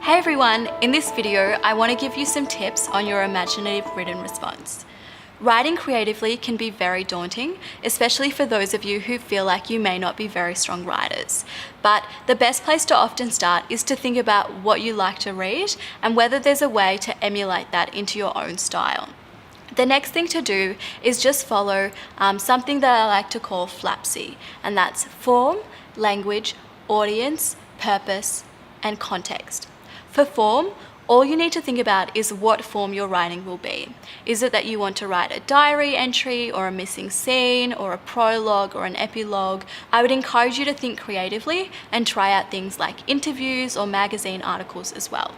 Hey everyone, in this video I want to give you some tips on your imaginative written response. Writing creatively can be very daunting, especially for those of you who feel like you may not be very strong writers. But the best place to often start is to think about what you like to read and whether there's a way to emulate that into your own style. The next thing to do is just follow something that I like to call Flopsy, and that's form, language, audience, purpose, and context. For form, all you need to think about is what form your writing will be. Is it that you want to write a diary entry or a missing scene or a prologue or an epilogue? I would encourage you to think creatively and try out things like interviews or magazine articles as well.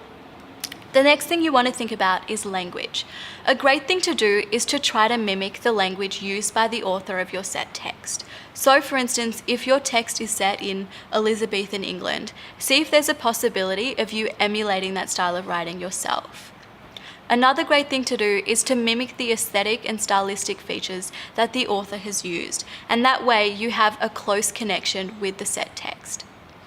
The next thing you want to think about is language. A great thing to do is to try to mimic the language used by the author of your set text. So for instance, if your text is set in Elizabethan England, see if there's a possibility of you emulating that style of writing yourself. Another great thing to do is to mimic the aesthetic and stylistic features that the author has used, and that way you have a close connection with the set text.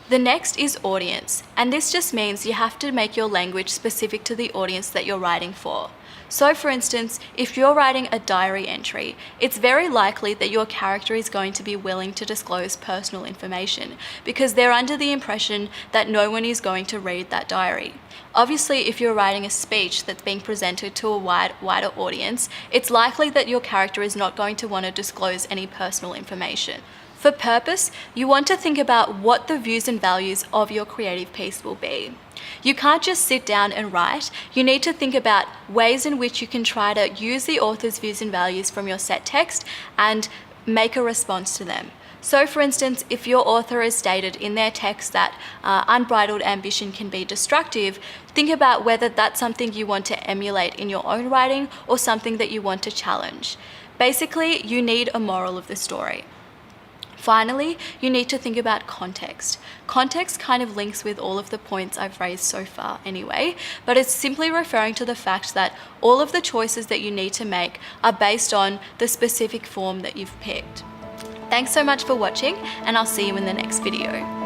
The next is audience, and this just means you have to make your language specific to the audience that you're writing for. So for instance, if you're writing a diary entry, it's very likely that your character is going to be willing to disclose personal information because they're under the impression that no one is going to read that diary. Obviously, if you're writing a speech that's being presented to a wider audience, it's likely that your character is not going to want to disclose any personal information. For purpose, you want to think about what the views and values of your creative piece will be. You can't just sit down and write. You need to think about ways in which you can try to use the author's views and values from your set text and make a response to them. So for instance, if your author has stated in their text that unbridled ambition can be destructive, think about whether that's something you want to emulate in your own writing or something that you want to challenge. Basically, you need a moral of the story. Finally, you need to think about context. Context kind of links with all of the points I've raised so far anyway, but it's simply referring to the fact that all of the choices that you need to make are based on the specific form that you've picked. Thanks so much for watching, and I'll see you in the next video.